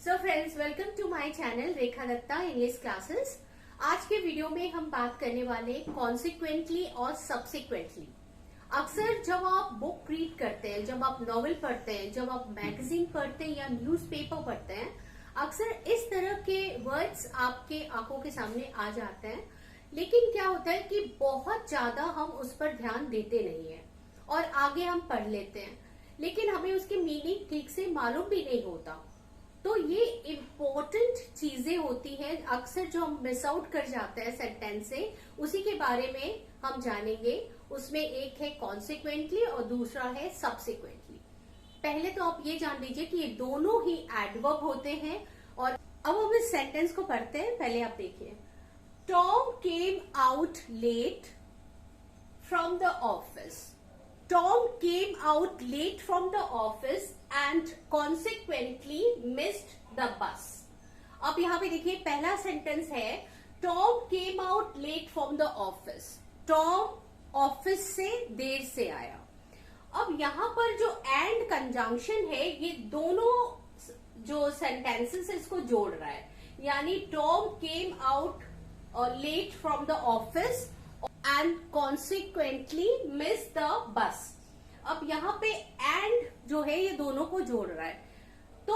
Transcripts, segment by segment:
So friends, welcome to my channel Rekha Datta English classes. आज के video में हम बात करने वाले कॉन्सिक्वेंटली और सब्सिक्वेंटली। अक्सर जब आप बुक रीड करते हैं, जब आप नॉवेल पढ़ते हैं, जब आप मैगजीन पढ़ते हैं या न्यूज़पेपर पढ़ते हैं, अक्सर इस तरह के वर्ड्स आपके आंखों के सामने आ जाते हैं। लेकिन क्या होता है कि बहुत ज्यादा हम उस पर ध्यान देते नहीं है और आगे हम पढ़ लेते हैं, लेकिन हमें उसकी मीनिंग ठीक से मालूम भी नहीं होता। तो ये इम्पोर्टेंट चीजें होती हैं अक्सर जो हम मिस आउट कर जाते हैं सेंटेंस से, उसी के बारे में हम जानेंगे। उसमें एक है कॉन्सिक्वेंटली और दूसरा है सब्सिक्वेंटली। पहले तो आप ये जान लीजिए कि ये दोनों ही एडवर्ब होते हैं। और अब हम इस सेंटेंस को पढ़ते हैं। पहले आप देखिए, Tom came out late from the office. Tom came out late from the office and consequently missed the bus. अब यहाँ पे देखिए, पहला सेंटेंस है Tom came out late from the office. Tom office से देर से आया। अब यहाँ पर जो एंड कंजंक्शन है, ये दोनों जो सेंटेंसेस है इसको जोड़ रहा है। यानी Tom came out late from the office and consequently miss the bus. अब यहाँ पे and जो है ये दोनों को जोड़ रहा है। तो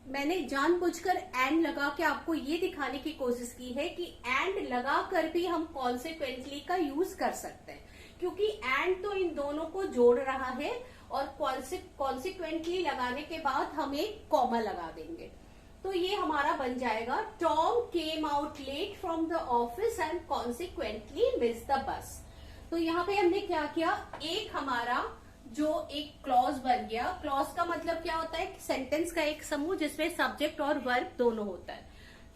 मैंने जानबूझकर and लगा के आपको ये दिखाने की कोशिश की है कि and लगा कर भी हम consequently का यूज कर सकते हैं, क्योंकि and तो इन दोनों को जोड़ रहा है और consequently लगाने के बाद हम एक कॉमा लगा देंगे। तो ये हमारा बन जाएगा Tom came out late from the office and consequently miss the bus. तो यहाँ पे हमने क्या किया, एक हमारा जो एक क्लॉज बन गया। क्लॉज का मतलब क्या होता है, सेंटेंस का एक समूह जिसमें सब्जेक्ट और वर्ब दोनों होता है।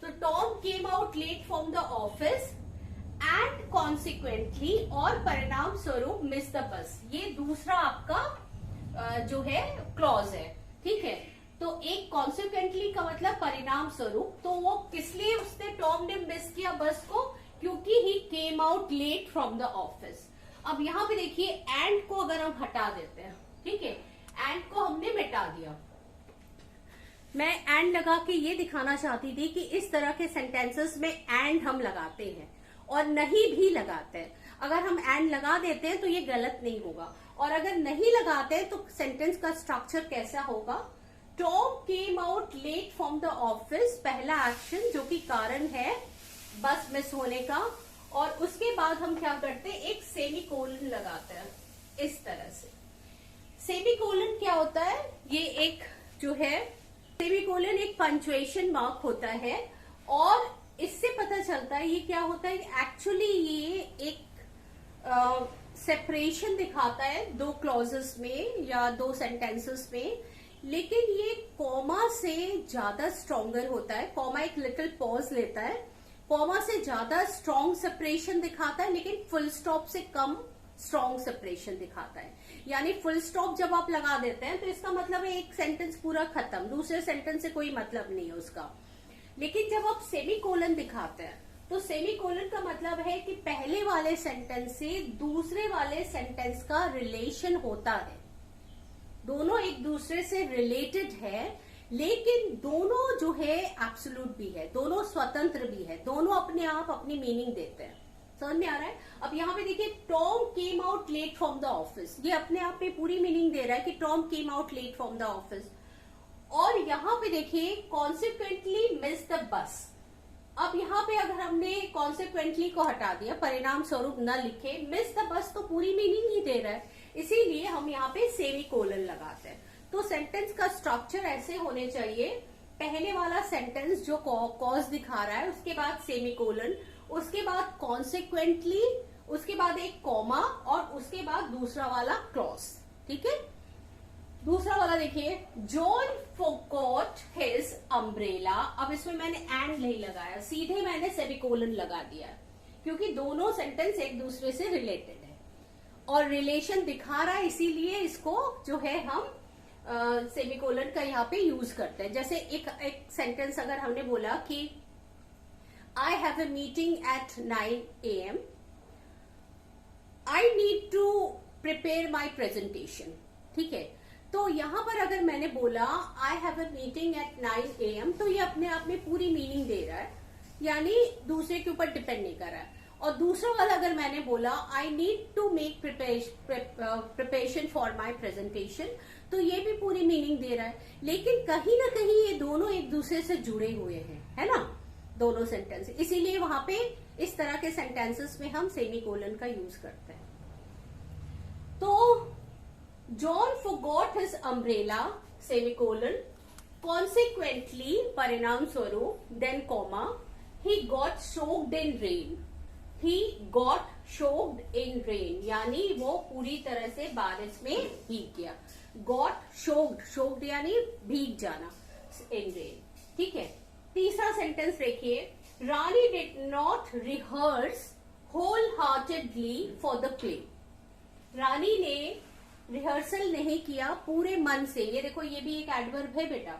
तो Tom came out late from the office and consequently, और परिणाम स्वरूप मिस द बस। ये दूसरा आपका जो है क्लॉज है, ठीक है। तो एक कॉन्सिक्वेंटली का मतलब परिणाम स्वरूप। तो वो किस लिए उसने टॉम ने मिस किया बस को, क्योंकि he came out late from the office. अब यहाँ पे देखिए, एंड को अगर हम हटा देते हैं, ठीक है, एंड को हमने मिटा दिया। मैं एंड लगा के ये दिखाना चाहती थी कि इस तरह के सेंटेंसेस में एंड हम लगाते हैं और नहीं भी लगाते हैं। अगर हम एंड लगा देते हैं तो ये गलत नहीं होगा, और अगर नहीं लगाते हैं तो सेंटेंस का स्ट्रक्चर कैसा होगा। Tom came out late from the office, पहला एक्शन जो कि कारण है बस मिस होने का, और उसके बाद हम क्या करते हैं, एक सेमीकोलन लगाते हैं इस तरह से। सेमीकोलन क्या होता है, ये एक जो है सेमीकोलन एक पंक्चुएशन मार्क होता है, और इससे पता चलता है ये क्या होता है, एक्चुअली ये एक सेपरेशन दिखाता है दो क्लॉजेस में या दो सेंटेंसेस में। लेकिन ये कॉमा से ज्यादा स्ट्रॉन्गर होता है। कॉमा एक लिटिल पॉज लेता है, कॉमा से ज्यादा स्ट्रॉन्ग सेपरेशन दिखाता है, लेकिन फुल स्टॉप से कम स्ट्रॉन्ग सेपरेशन दिखाता है। यानी फुल स्टॉप जब आप लगा देते हैं तो इसका मतलब है एक सेंटेंस पूरा खत्म, दूसरे सेंटेंस से कोई मतलब नहीं है उसका। लेकिन जब आप सेमीकोलन दिखाते हैं तो सेमीकोलन का मतलब है कि पहले वाले सेंटेंस से दूसरे वाले सेंटेंस का रिलेशन होता है, दोनों एक दूसरे से रिलेटेड है, लेकिन दोनों जो है एब्सोल्यूट भी है, दोनों स्वतंत्र भी है, दोनों अपने आप अपनी मीनिंग देते हैं। समझ में आ रहा है। अब यहाँ पे देखिए, Tom came out late from the office, ये अपने आप में पूरी मीनिंग दे रहा है कि Tom came out late from the office. और यहाँ पे देखिए, कॉन्सिक्वेंटली मिस द बस। अब यहाँ पे अगर हमने कॉन्सिक्वेंटली को हटा दिया, परिणाम स्वरूप न लिखे, मिस द बस तो पूरी मीनिंग ही दे रहा है, इसीलिए हम यहाँ पे सेमीकोलन लगाते हैं। तो सेंटेंस का स्ट्रक्चर ऐसे होने चाहिए, पहले वाला सेंटेंस जो कॉज दिखा रहा है, उसके बाद सेमीकोलन, उसके बाद कॉन्सिक्वेंटली, उसके बाद एक कॉमा, और उसके बाद दूसरा वाला क्लॉज, ठीक है। दूसरा वाला देखिए, जॉन फॉरगॉट हिज अम्ब्रेला। अब इसमें मैंने एंड नहीं लगाया, सीधे मैंने सेमीकोलन लगा दिया, क्योंकि दोनों सेंटेंस एक दूसरे से रिलेटेड है और रिलेशन दिखा रहा है, इसीलिए इसको जो है हम सेमीकोलन का यहाँ पे यूज करते हैं। जैसे एक सेंटेंस अगर हमने बोला कि I have a meeting at 9 AM, I need to prepare my presentation, ठीक है। तो यहाँ पर अगर मैंने बोला I have a meeting at 9 AM, तो ये अपने आप में पूरी मीनिंग दे रहा है, यानी दूसरे के ऊपर डिपेंड नहीं कर रहा है। और दूसरा वाला अगर मैंने बोला I need to make preparation for my presentation, तो ये भी पूरी मीनिंग दे रहा है। लेकिन कहीं ना कहीं ये दोनों एक दूसरे से जुड़े हुए हैं, है ना, दोनों सेंटेंस, इसीलिए वहां पे इस तरह के सेंटेंसेस में हम सेमीकोलन का यूज करते हैं। तो John forgot his umbrella, semicolon, consequently, परिणाम स्वरूप, then comma, he got soaked in rain, he got soaked in rain, यानी वो पूरी तरह से बारिश में भीग गया। गॉट सोक्ड, सोक्ड यानी भीग जाना, इन रेन, ठीक है। तीसरा सेंटेंस देखिए, Rani did not rehearse whole heartedly for the play, Rani ने रिहर्सल नहीं किया पूरे मन से। ये देखो, ये भी एक एडवर्ब है बेटा।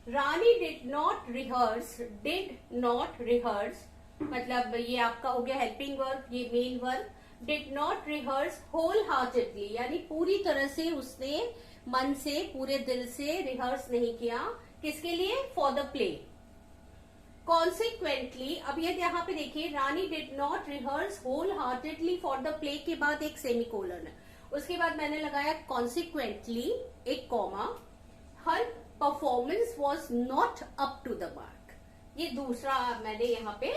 Rani did not rehearse, did not rehearse मतलब ये आपका हो गया हेल्पिंग वर्ब, ये main verb. Did not rehearse whole heartedly, यानी पूरी तरह से उसने मन से, पूरे दिल से रिहर्स नहीं किया, किसके लिए, फॉर द प्ले। कॉन्सिक्वेंटली, अब ये यहाँ पे देखिए, Rani did not rehearse whole heartedly for the play के बाद एक सेमीकोलन है, उसके बाद मैंने लगाया कॉन्सिक्वेंटली, एक comma, her performance was not up to the mark, ये दूसरा मैंने यहाँ पे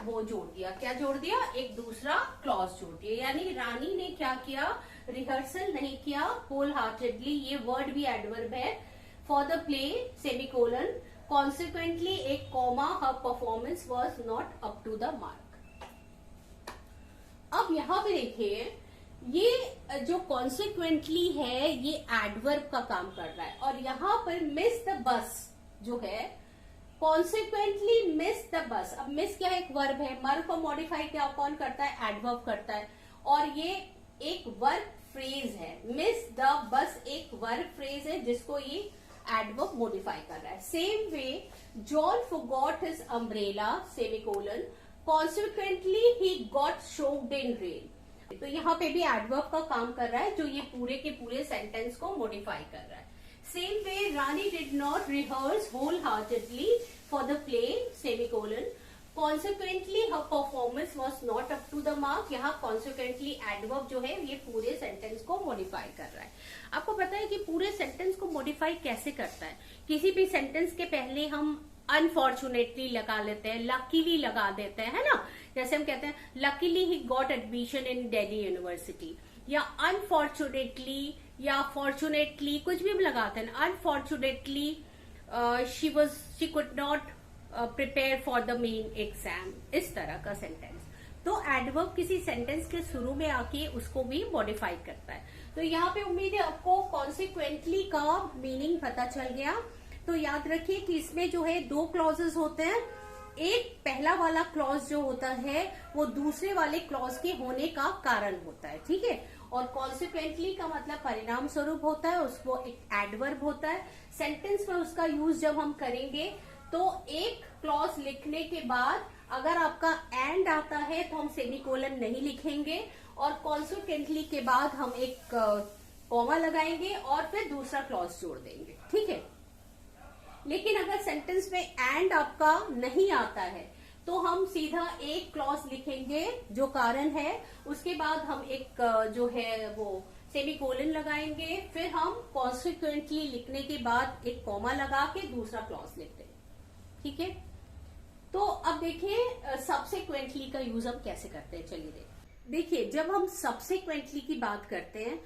वो जोड़ दिया। क्या जोड़ दिया, एक दूसरा क्लॉज जोड़ दिया, यानी रानी ने क्या किया, रिहर्सल नहीं किया होल हार्टेडली, ये वर्ड भी एडवर्ब है, for the play, semicolon, consequently, एक comma, her performance was not up to the mark. अब यहाँ पे देखिए, ये जो कॉन्सिक्वेंटली है ये एडवर्ब का काम कर रहा है, और यहाँ पर मिस द बस जो है, कॉन्सिक्वेंटली मिस द बस। अब मिस क्या है, एक वर्ब है, वर्ब को मॉडिफाई क्या कौन करता है, एडवर्ब करता है, और ये एक वर्ब फ्रेज है। मिस द बस एक वर्ब फ्रेज है जिसको ये एडवर्ब मॉडिफाई कर रहा है। Same way, John forgot his umbrella, semicolon, consequently he got soaked in rain, तो यहाँ पे भी एडवर्ब का काम कर रहा है जो ये पूरे के पूरे सेंटेंस को मॉडिफाई कर रहा है। Same way, Rani did not rehearse whole heartedly for the play, semicolon, consequently her performance was not up to the mark, यहाँ कॉन्सिक्वेंटली एडवर्ब जो है ये पूरे सेंटेंस को मॉडिफाई कर रहा है। आपको पता है कि पूरे सेंटेंस को मॉडिफाई कैसे करता है, किसी भी सेंटेंस के पहले हम अनफॉर्चुनेटली लगा लेते हैं, लकीली लगा देते हैं, है ना, जैसे हम कहते हैं luckily he got admission in Delhi university, या अनफॉर्चुनेटली या फॉर्चुनेटली, कुछ भी हम लगाते हैं। Unfortunately she could not prepare for the main exam, इस तरह का सेंटेंस। तो एडवर्ब किसी सेंटेंस के शुरू में आके उसको भी मॉडिफाई करता है। तो यहाँ पे उम्मीद है आपको कॉन्सिक्वेंटली का मीनिंग पता चल गया। तो याद रखिए कि इसमें जो है दो क्लॉजेस होते हैं, एक पहला वाला क्लॉज जो होता है वो दूसरे वाले क्लॉज के होने का कारण होता है, ठीक है, और कॉन्सिक्वेंटली का मतलब परिणाम स्वरूप होता है, उसको एक एडवर्ब होता है। सेंटेंस में उसका यूज जब हम करेंगे तो एक क्लॉज लिखने के बाद अगर आपका एंड आता है तो हम सेमीकोलन नहीं लिखेंगे, और कॉन्सिक्वेंटली के बाद हम एक कॉमा लगाएंगे और फिर दूसरा क्लॉज जोड़ देंगे, ठीक है। लेकिन अगर सेंटेंस में एंड आपका नहीं आता है तो हम सीधा एक क्लॉज लिखेंगे जो कारण है, उसके बाद हम एक जो है वो सेमीकोलन लगाएंगे, फिर हम कॉन्सिक्वेंटली लिखने के बाद एक कॉमा लगा के दूसरा क्लॉज लिखते हैं, ठीक है। तो अब देखिए सबसेक्वेंटली का यूज हम कैसे करते हैं, चलिए देखिए जब हम सबसेक्वेंटली की बात करते हैं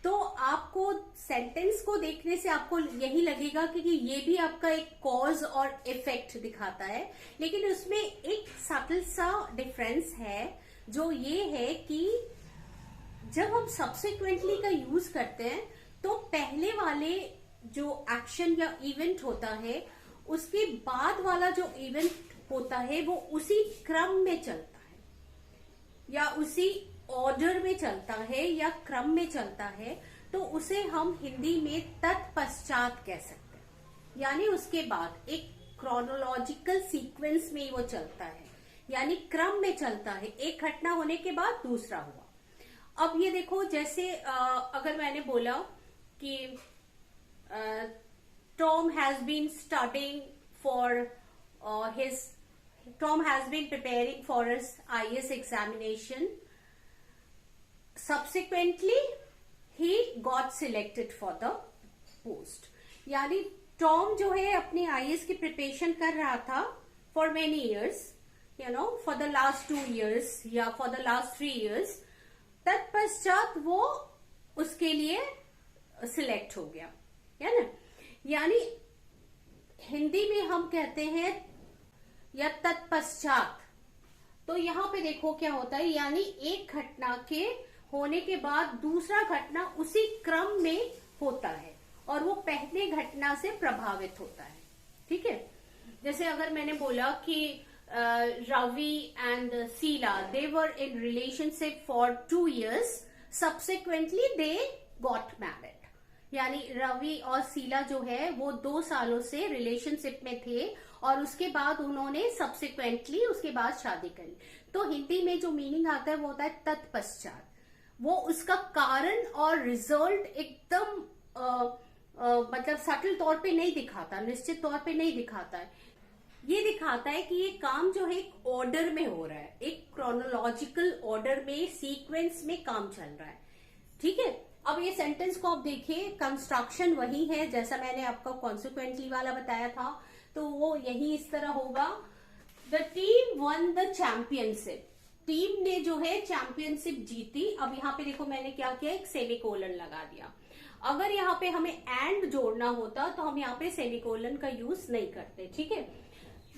तो आपको सेंटेंस को देखने से आपको यही लगेगा कि ये भी आपका एक कॉज और इफेक्ट दिखाता है, लेकिन उसमें एक सटल सा डिफरेंस है, जो ये है कि जब हम सबसेक्वेंटली का यूज करते हैं तो पहले वाले जो एक्शन या इवेंट होता है उसके बाद वाला जो इवेंट होता है वो उसी क्रम में चलता है या उसी ऑर्डर में चलता है या क्रम में चलता है, तो उसे हम हिंदी में तत्पश्चात कह सकते हैं, यानी उसके बाद एक क्रोनोलॉजिकल सीक्वेंस में वो चलता है, यानी क्रम में चलता है, एक घटना होने के बाद दूसरा हुआ। अब ये देखो, जैसे अगर मैंने बोला कि Tom has been studying for Tom has been preparing for his IAS examination. Subsequently, he got selected for the post. यानी टॉम जो है अपने IAS की प्रिपरेशन कर रहा था for many years, for the last 2 years या for the last 3 years. तत्पश्चात वो उसके लिए सिलेक्ट हो गया, है ना. यानी हिंदी में हम कहते हैं या तत्पश्चात. तो यहाँ पे देखो क्या होता है, यानी एक घटना के होने के बाद दूसरा घटना उसी क्रम में होता है और वो पहले घटना से प्रभावित होता है. ठीक है. जैसे अगर मैंने बोला कि Ravi and Sheela they were in relationship for 2 years, subsequently they got married. यानी रवि और शीला जो है वो 2 सालों से रिलेशनशिप में थे और उसके बाद उन्होंने सब्सिक्वेंटली उसके बाद शादी करी. तो हिंदी में जो मीनिंग आता है वो होता है तत्पश्चात. वो उसका कारण और रिजल्ट एकदम मतलब सटल तौर पे नहीं दिखाता, निश्चित तौर पे नहीं दिखाता है. ये दिखाता है कि ये काम जो है एक ऑर्डर में हो रहा है, एक क्रोनोलॉजिकल ऑर्डर में, सीक्वेंस में काम चल रहा है. ठीक है. अब ये सेंटेंस को आप देखिए, कंस्ट्रक्शन वही है जैसा मैंने आपको कॉन्सिक्वेंटली वाला बताया था. तो वो यही इस तरह होगा. The team one the championship. Team ने जो है चैंपियनशिप जीती. अब यहाँ पे देखो मैंने क्या किया, एक सेमीकोलन लगा दिया. अगर यहाँ पे हमें एंड जोड़ना होता तो हम यहाँ पे सेमीकोलन का यूज नहीं करते. ठीक है.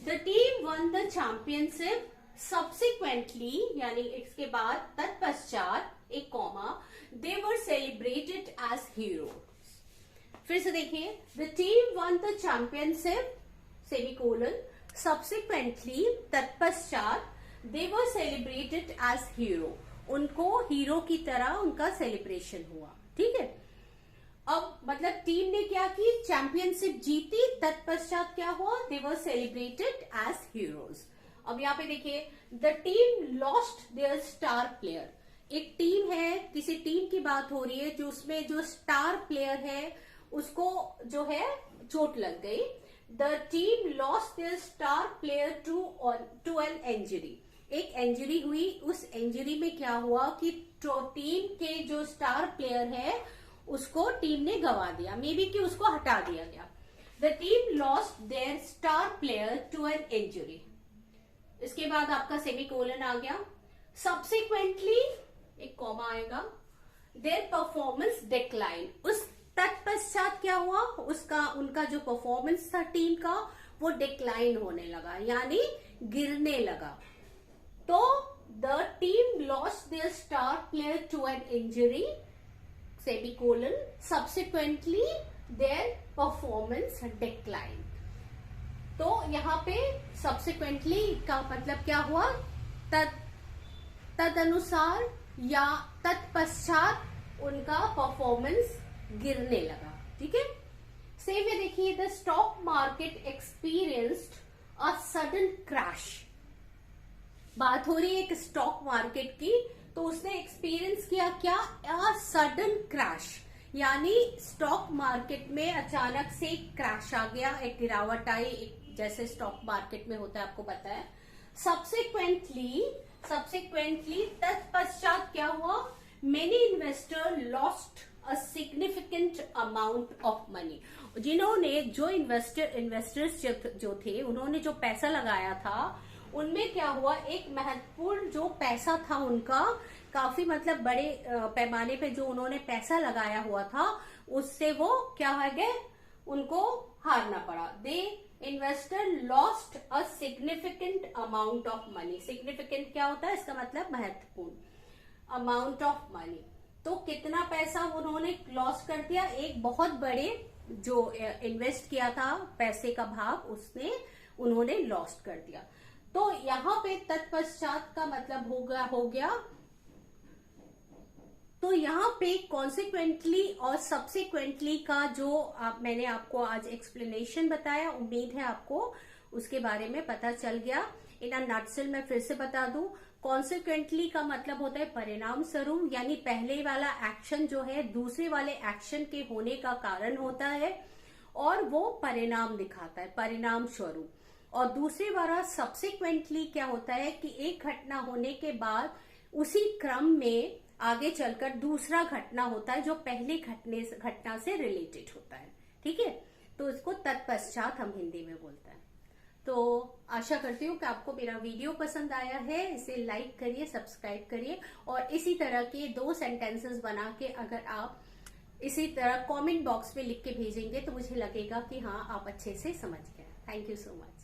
The team one the championship subsequently, यानी इसके बाद तत्पश्चात एक कॉमा, दे वर सेलिब्रेटेड एज हीरो. फिर से देखिए, the team one the championship semicolon subsequently तत्पश्चात दे वर सेलिब्रेटेड एज हीरो. उनको हीरो की तरह उनका सेलिब्रेशन हुआ. ठीक है. अब मतलब टीम ने क्या की, चैंपियनशिप जीती, तत्पश्चात क्या हुआ, दे वर सेलिब्रेटेड एज हीरोज. अब यहाँ पे देखिए, the team lost their star player. एक टीम है, किसी टीम की बात हो रही है जो उसमें जो स्टार प्लेयर है उसको जो है चोट लग गई. The team lost their star player to an injury. एक इंजरी हुई. उस इंजरी में क्या हुआ कि टीम के जो स्टार प्लेयर है उसको टीम ने गंवा दिया, मे बी कि उसको हटा दिया गया. The team lost their star player to an injury. इसके बाद आपका सेमीकोलन आ गया. सब्सिक्वेंटली एक कॉमा आएगा, देयर परफॉर्मेंस डिक्लाइन. उस तत्पश्चात क्या हुआ, उसका उनका जो परफॉर्मेंस था टीम का वो डिक्लाइन होने लगा, यानी गिरने लगा. तो the team lost their star player to an injury semicolon subsequently their performance decline. तो यहाँ पे सब्सिक्वेंटली का मतलब क्या हुआ, तदनुसार या तत्पश्चात उनका परफॉर्मेंस गिरने लगा. ठीक है. सेम में देखिए, the stock market experienced a sudden crash. बात हो रही है एक स्टॉक मार्केट की, तो उसने एक्सपीरियंस किया क्या, अ सडन क्रैश. यानी स्टॉक मार्केट में अचानक से एक क्रैश आ गया, एक गिरावट आई, एक जैसे स्टॉक मार्केट में होता है, आपको पता है. सब्सिक्वेंटली तत्पश्चात क्या हुआ, many investor lost a significant amount of money. जिन्होंने जो इन्वेस्टर्स जो थे उन्होंने जो पैसा लगाया था उनमें क्या हुआ, एक महत्वपूर्ण जो पैसा था उनका, काफी मतलब बड़े पैमाने पे जो उन्होंने पैसा लगाया हुआ था उससे वो क्या हो गए, उनको हारना पड़ा. The investor lost a significant amount of money. Significant क्या होता है, इसका मतलब महत्वपूर्ण, अमाउंट ऑफ मनी. तो कितना पैसा उन्होंने लॉस कर दिया, एक बहुत बड़े जो इन्वेस्ट किया था पैसे का भाग उसने उन्होंने लॉस कर दिया. तो यहाँ पे तत्पश्चात का मतलब हो गया. तो यहाँ पे कॉन्सिक्वेंटली और सब्सिक्वेंटली का जो मैंने आपको आज एक्सप्लेनेशन बताया, उम्मीद है आपको उसके बारे में पता चल गया. इन अ नटसेल मैं फिर से बता दूं, कॉन्सिक्वेंटली का मतलब होता है परिणाम स्वरूप, यानी पहले वाला एक्शन जो है दूसरे वाले एक्शन के होने का कारण होता है और वो परिणाम दिखाता है, परिणाम स्वरूप। और दूसरे वाला सब्सिक्वेंटली क्या होता है कि एक घटना होने के बाद उसी क्रम में आगे चलकर दूसरा घटना होता है जो पहले घटना से रिलेटेड होता है। ठीक है, तो इसको तत्पश्चात हम हिंदी में बोलते हैं। तो आशा करती हूँ कि आपको मेरा वीडियो पसंद आया है। इसे लाइक करिए, सब्सक्राइब करिए और इसी तरह के 2 सेंटेंसेस बना के अगर आप इसी तरह कमेंट बॉक्स में लिख के भेजेंगे तो मुझे लगेगा कि हाँ आप अच्छे से समझ गए। Thank you so much.